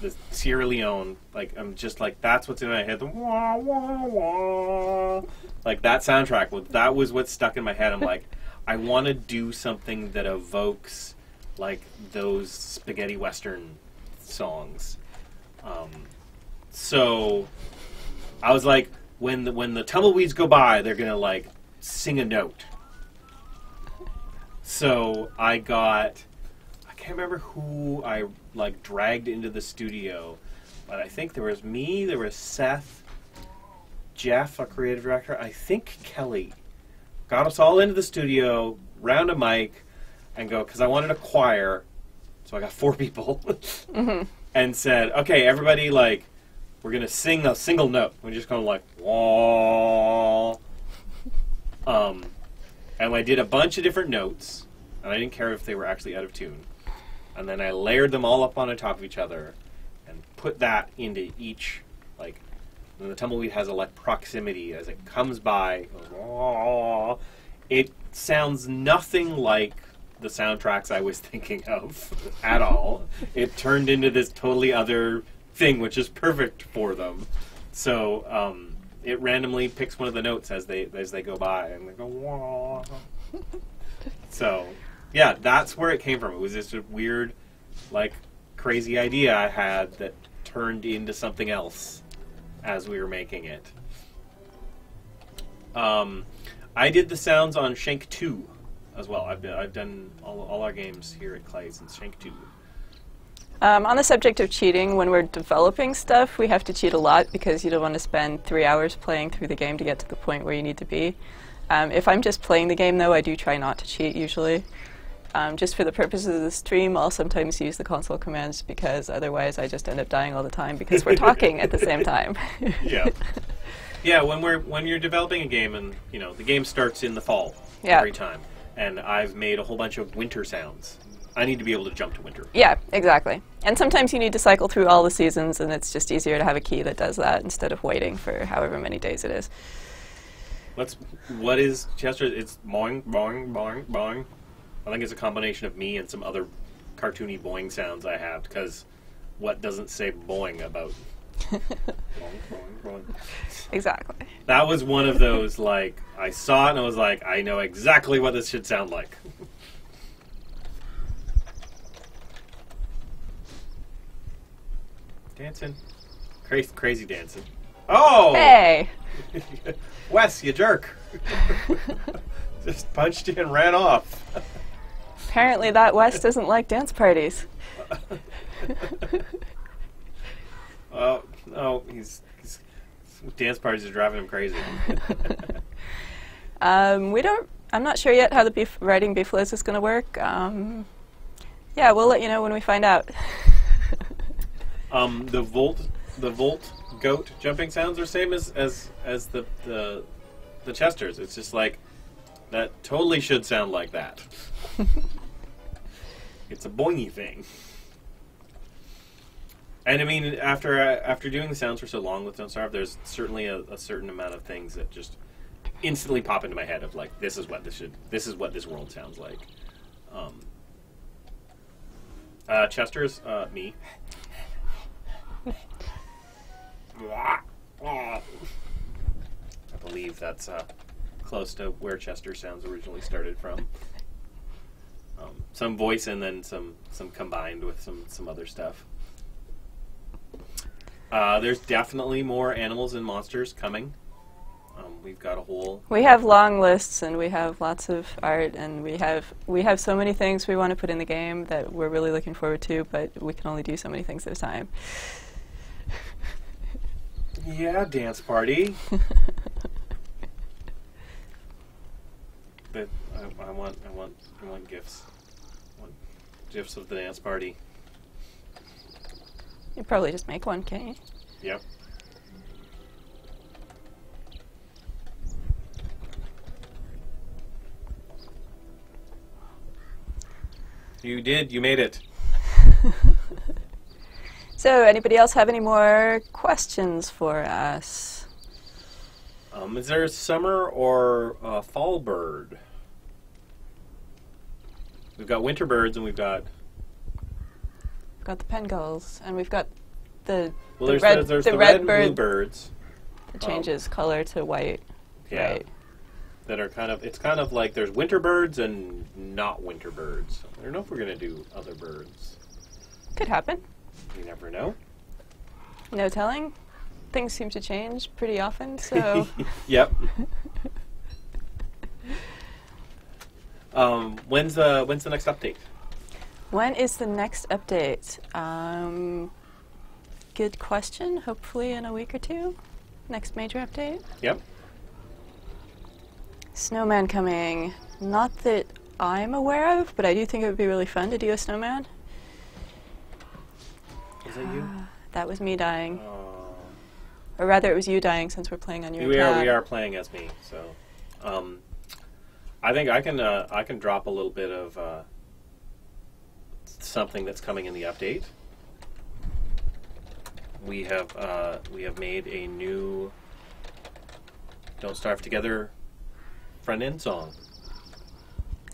the Sierra Leone, like, I'm just like, that's what's in my head. The wah, wah, wah. Like, that soundtrack, that was what stuck in my head. I'm like, I want to do something that evokes, like, those spaghetti western songs. So I was like, when the tumbleweeds go by, they're gonna like sing a note. So I can't remember who I like dragged into the studio, but I think there was me, there was Seth, Jeff, our creative director, I think Kelly. Got us all into the studio, round a mic, and go, because I wanted a choir, so I got 4 people, and said, okay, everybody, like, we're going to sing a single note. We're just going like, wah. And I did a bunch of different notes, and I didn't care if they were actually out of tune. And then I layered them all up on top of each other and put that into each, like, and the tumbleweed has a like proximity as it comes by. It goes, wah. It sounds nothing like the soundtracks I was thinking of at all. It turned into this totally other thing, which is perfect for them. So it randomly picks one of the notes as they go by, and they go wah. So yeah, that's where it came from. It was just a weird, like, crazy idea I had that turned into something else as we were making it. I did the sounds on Shank 2 as well. I've done all our games here at Klei since Shank 2. On the subject of cheating, when we're developing stuff, we have to cheat a lot because you don't want to spend 3 hours playing through the game to get to the point where you need to be. If I'm just playing the game, though, I do try not to cheat usually. Just for the purposes of the stream, I'll sometimes use the console commands because otherwise I just end up dying all the time because we're talking at the same time. Yeah. Yeah, when you're developing a game, and you know the game starts in the fall every time, and I've made a whole bunch of winter sounds. I need to be able to jump to winter. Yeah, exactly. And sometimes you need to cycle through all the seasons, and it's just easier to have a key that does that instead of waiting for however many days it is. What is Chester? It's boing, boing, boing, boing. I think it's a combination of me and some other cartoony boing sounds I have, because what doesn't say boing about boing, boing, boing. Exactly. That was one of those, like, I saw it and I was like, I know exactly what this should sound like. Dancing. Crazy dancing. Oh! Hey! Wes, you jerk. Just punched you and ran off. Apparently that Wes doesn't like dance parties. Oh, no, dance parties are driving him crazy. I'm not sure yet how the writing Beef Liz is going to work. Yeah, we'll let you know when we find out. The Volt goat jumping sounds are same as the Chesters. It's just like, that totally should sound like that. It's a boingy thing. And I mean, after doing the sounds for so long with Don't Starve, there's certainly a certain amount of things that just instantly pop into my head of like, this is what this world sounds like. Chester's me. I believe that's close to where Chester sounds originally started from. Some voice and then some combined with some other stuff. There's definitely more animals and monsters coming. We've got a whole... We have long lists, and we have lots of art, and we have so many things we want to put in the game that we're really looking forward to, but we can only do so many things at a time. Yeah, dance party. But I want gifs. I want gifs of the dance party. You probably just make one, can't you? Yep. You did. You made it. So, anybody else have any more questions for us? Is there a summer or fall bird? We've got winter birds and we've got the pengulls, and we've got the there's red the red and bird blue birds. that changes color to white. Yeah. Right. That are it's kind of like there's winter birds and not winter birds. I don't know if we're going to do other birds. Could happen. You never know. No telling. Things seem to change pretty often, so... Yep. When's the next update? When is the next update? Good question. Hopefully in a week or two. Next major update. Yep. Snowman coming. Not that I'm aware of, but I do think it would be really fun to do a snowman. Is that you? That was me dying. Or rather, it was you dying since we're playing on your We tab. are playing as me, so I think I can drop a little bit of something that's coming in the update. We have made a new "Don't Starve Together" front end song.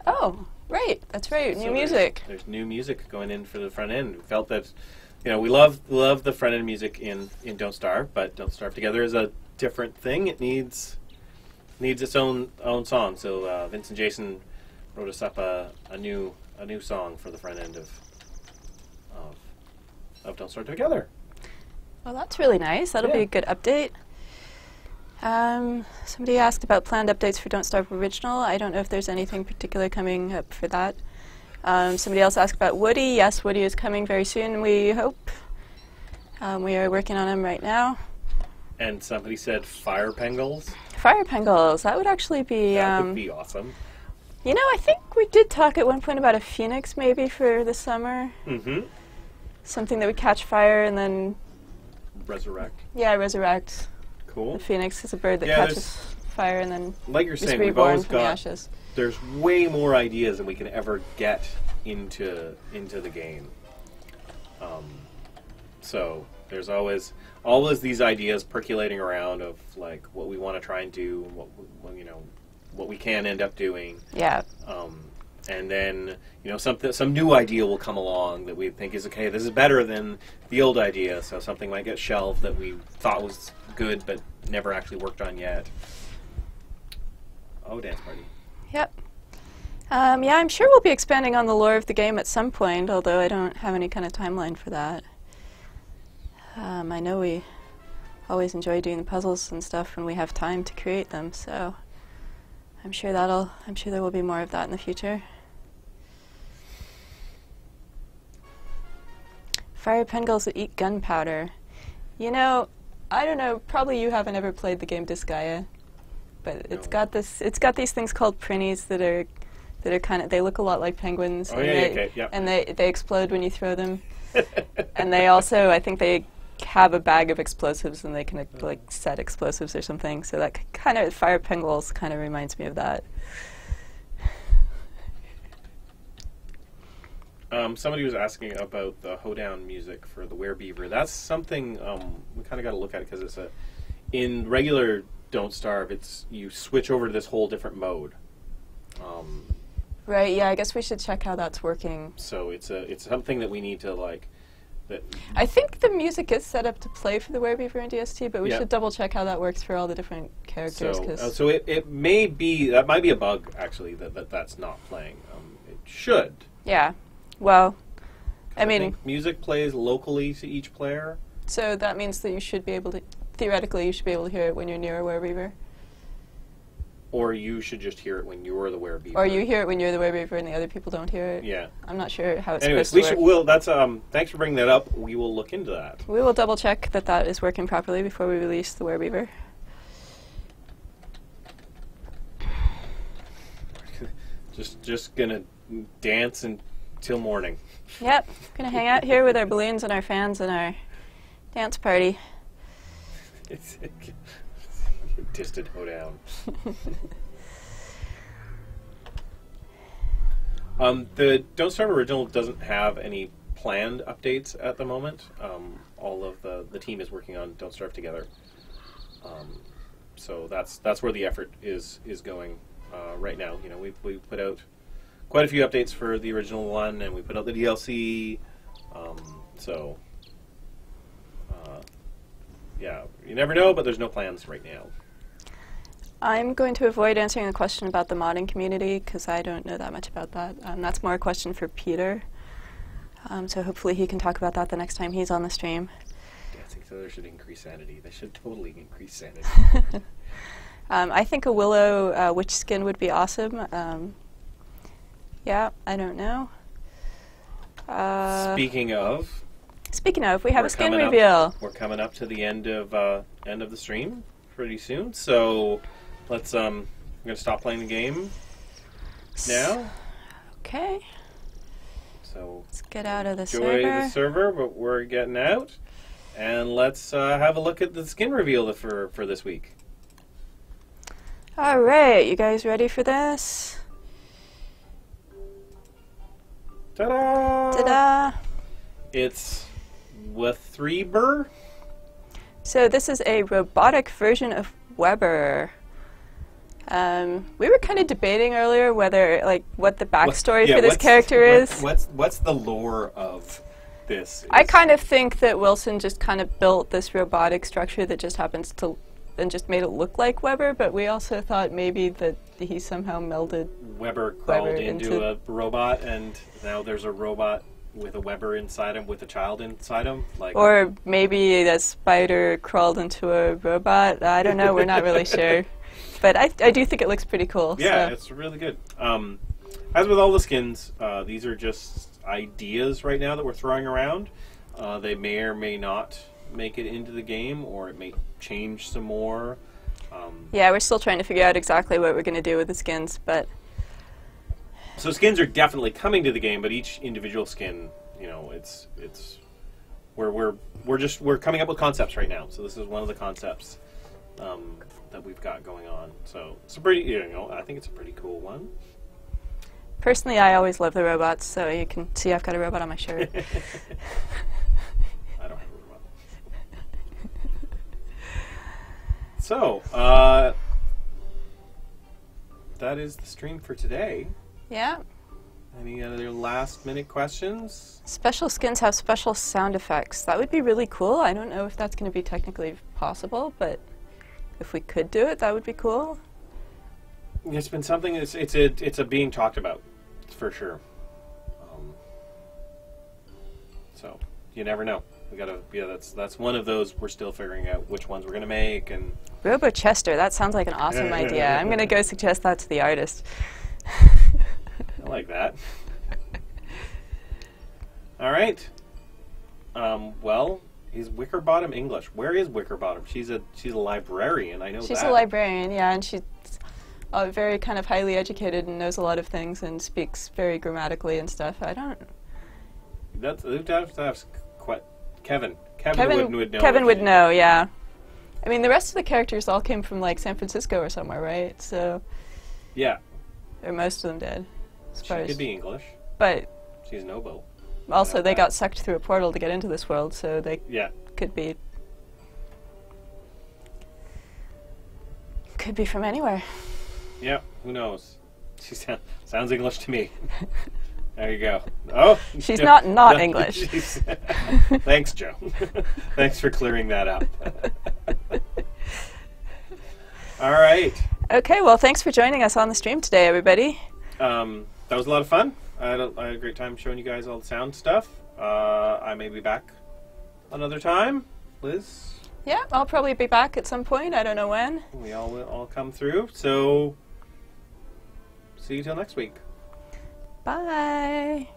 Oh, right. That's right. New music. There's new music going in for the front end. We felt that, we love the front end music in Don't Starve, but Don't Starve Together is a different thing. It needs its own song. So Vince and Jason wrote us up a new song for the front end of Don't Starve Together. Well, that's really nice. That'll be a good update. Somebody asked about planned updates for Don't Starve Original. I don't know if there's anything particular coming up for that. Somebody else asked about Woody. Yes, Woody is coming very soon, we hope. We are working on him right now. And somebody said fire pengulls. Fire pengulls. That would actually be... That would be awesome. I think we did talk at one point about a phoenix maybe for the summer. Mm-hmm. Something that would catch fire and then... Resurrect. Yeah, resurrect. Cool. The phoenix is a bird that catches fire and then like you're is saying, we've reborn always from the got... ashes. There's way more ideas than we can ever get into the game. So there's always these ideas percolating around of like what we want to try and do, what we can end up doing. Yeah. And then some new idea will come along that we think is okay. This is better than the old idea. So something might get shelved that we thought was good but never actually worked on yet. Oh, dance party. Yep. Yeah, I'm sure we'll be expanding on the lore of the game at some point, although I don't have any kind of timeline for that. I know we always enjoy doing the puzzles and stuff when we have time to create them, so I'm sure there will be more of that in the future. Fire pengulls that eat gunpowder. I don't know, probably you haven't ever played the game Disgaea, but it's got these things called prinnies that are kind of, they look a lot like penguins. Oh, and they explode when you throw them. And they also, I think they have a bag of explosives and they can like set explosives or something. So that kind of, fire pengulls kind of reminds me of that. Somebody was asking about the hoedown music for the Werebeaver. That's something we kind of got to look at it because in regular Don't Starve, you switch over to this whole different mode. Right. Yeah. I guess we should check how that's working. So it's something that we need to like. I think the music is set up to play for the Werebeaver and DST, but we should double check how that works for all the different characters. So it may be that might be a bug actually that's not playing. It should. Yeah. Well, I mean, think music plays locally to each player. So that means that you should be able to, theoretically, you should be able to hear it when you're near a Werebeaver. Or you should just hear it when you're the Werebeaver. Or you hear it when you're the Werebeaver and the other people don't hear it. Yeah. I'm not sure how it's Anyways, supposed to work. That's thanks for bringing that up. We will look into that. We will double check that is working properly before we release the Werebeaver. just gonna dance until morning. Yep. Gonna hang out here with our balloons and our fans and our dance party. It's distant hoedown. The Don't Starve Original doesn't have any planned updates at the moment. All of the team is working on Don't Starve Together. So that's where the effort is going right now. You know, we put out quite a few updates for the original one, and we put out the DLC. Yeah, you never know, but there's no plans right now. I'm going to avoid answering a question about the modding community because I don't know that much about that. That's more a question for Peter. So hopefully he can talk about that the next time he's on the stream. Dancing Thriller should increase sanity. They should totally increase sanity. I think a Willow witch skin would be awesome. Yeah, I don't know. Speaking of, we have a skin reveal. We're coming up to the end of the stream pretty soon, so let's. I'm gonna stop playing the game now. Okay. So let's get out of the enjoy the server, but we're getting out, and let's have a look at the skin reveal for this week. All right, you guys ready for this? Ta-da! Ta-da! It's Weatherber. So this is a robotic version of Weber. We were kind of debating earlier whether, like, what the backstory for this character is. What's the lore of this? I kind of think that Wilson just kind of built this robotic structure that just happens to, and just made it look like Weber, but we also thought maybe that he somehow melded Weber crawled into a robot, and now there's a robot with a Weber inside him, with a child inside him, like. Or maybe a spider crawled into a robot. I don't know. We're not really sure, but I do think it looks pretty cool. Yeah, so. It's really good. As with all the skins, these are just ideas right now that we're throwing around. They may or may not make it into the game, or it may change some more. Yeah, we're still trying to figure out exactly what we're going to do with the skins, but. So skins are definitely coming to the game, but each individual skin, you know, we're coming up with concepts right now. So this is one of the concepts that we've got going on. So it's a pretty, I think it's a pretty cool one. Personally, I always love the robots, so you can see I've got a robot on my shirt. I don't have a robot. So that is the stream for today. Yeah. Any other last-minute questions? Special skins have special sound effects. That would be really cool. I don't know if that's going to be technically possible, but if we could do it, that would be cool. It's been something. It's a being talked about, for sure. So you never know. We gotta. Yeah, that's one of those. We're still figuring out which ones we're gonna make. And Robo Chester. That sounds like an awesome idea. I'm gonna go suggest that to the artist. I like that. All right. Well, is Wickerbottom English? Where is Wickerbottom? She's a librarian. I know she's that. A librarian, yeah, and she's very kind of highly educated and knows a lot of things and speaks very grammatically and stuff. I don't. We'd have to have Kevin. Kevin would know. Kevin would know, yeah. I mean, the rest of the characters all came from like San Francisco or somewhere, right? So. Yeah. Or most of them did. She could be English. But. She's Nobo. Also, they got sucked through a portal to get into this world, so they could be. Could be from anywhere. Yeah, who knows? She sounds English to me. There you go. Oh, she's not English. Thanks, Joe. Thanks for clearing that up. All right. Okay, well, thanks for joining us on the stream today, everybody. That was a lot of fun. I had a great time showing you guys all the sound stuff. I may be back another time. Liz? Yeah, I'll probably be back at some point. I don't know when. We all come through. So, see you till next week. Bye.